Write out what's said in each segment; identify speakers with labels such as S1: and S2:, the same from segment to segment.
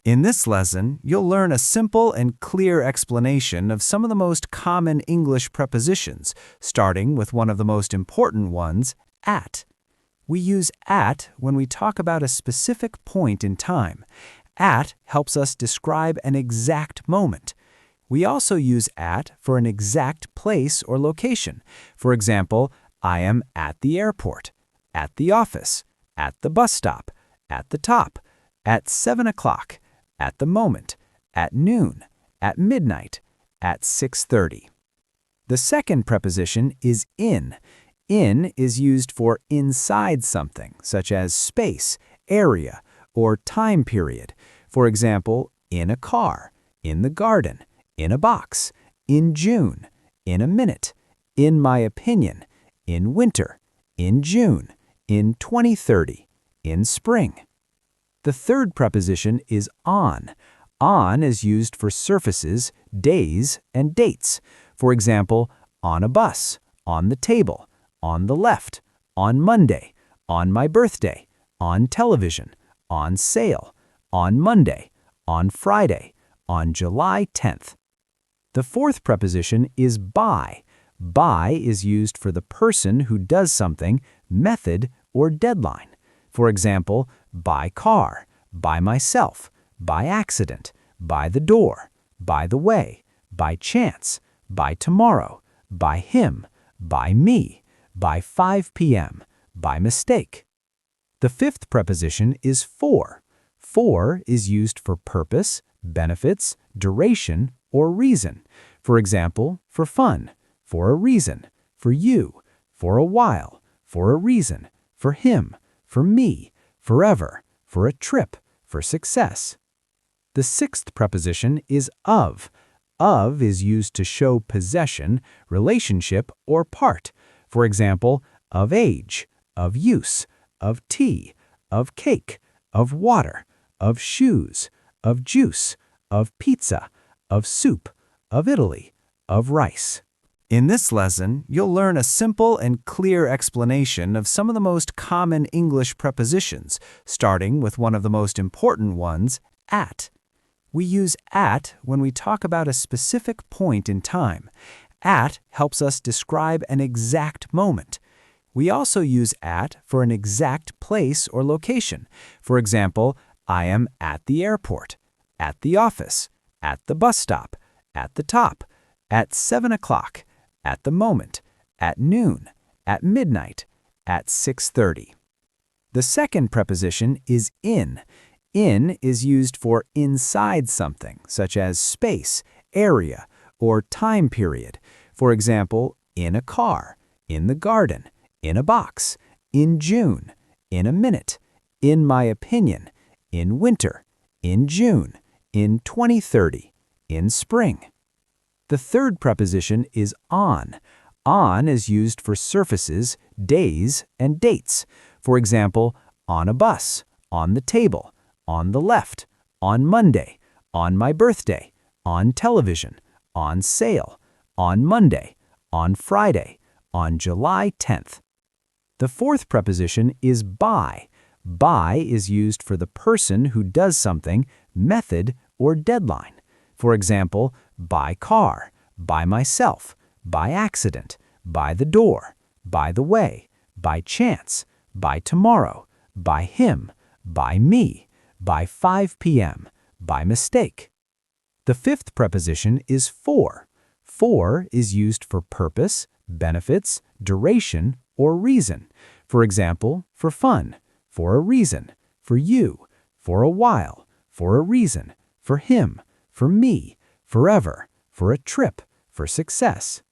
S1: In this lesson, you'll learn a simple and clear explanation of some of the most common English prepositions, starting with one of the most important ones, at. We use at when we talk about a specific point in time. At helps us describe an exact moment. We also use at for an exact place or location. For example, I am at the airport, at the office, at the bus stop, at the top, at 7 o'clock, at the moment, at noon, at midnight, at 6:30. The second preposition is in. In is used for inside something, such as space, area, or time period. For example, in a car, in the garden, in a box, in June, in a minute, in my opinion, in winter, in June, in 2030, in spring. The third preposition is on. On is used for surfaces, days, and dates. For example, on a bus, on the table, on the left, on Monday, on my birthday, on television, on sale, on Monday, on Friday, on July 10th. The fourth preposition is by. By is used for the person who does something, method, or deadline. For example, by car, by myself, by accident, by the door, by the way, by chance, by tomorrow, by him, by me, by 5 p.m., by mistake. The fifth preposition is for. For is used for purpose, benefits, duration, or reason. For example, for fun, for a reason, for you, for a while, for a reason, for him, for me, forever, for a trip, for success. The sixth preposition is of. Of is used to show possession, relationship, or part. For example, of age, of use, of tea, of cake, of water, of shoes, of juice, of pizza, of soup, of Italy, of rice. In this lesson, you'll learn a simple and clear explanation of some of the most common English prepositions, starting with one of the most important ones, at. We use at when we talk about a specific point in time. At helps us describe an exact moment. We also use at for an exact place or location. For example, I am at the airport, at the office, at the bus stop, at the top, at 7 o'clock, at the moment, at noon, at midnight, at 6:30. The second preposition is in. In is used for inside something, such as space, area, or time period. For example, in a car, in the garden, in a box, in June, in a minute, in my opinion, in winter, in June, in 2030, in spring. The third preposition is on. On is used for surfaces, days, and dates. For example, on a bus, on the table, on the left, on Monday, on my birthday, on television, on sale, on Monday, on Friday, on July 10th. The fourth preposition is by. By is used for the person who does something, method, or deadline. For example, by car, by myself, by accident, by the door, by the way, by chance, by tomorrow, by him, by me, by 5 p.m., by mistake. The fifth preposition is for. For is used for purpose, benefits, duration, or reason. For example, for fun, for a reason, for you, for a while, for a reason, for him, for me, forever, for a trip, for success.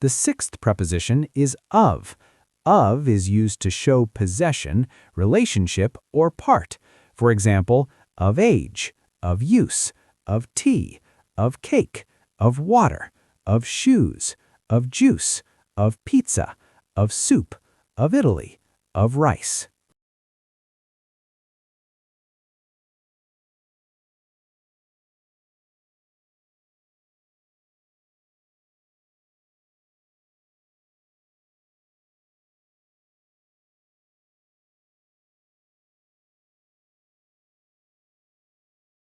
S1: The sixth preposition is of. Of is used to show possession, relationship, or part. For example, of age, of use, of tea, of cake, of water, of shoes, of juice, of pizza, of soup, of Italy, of rice.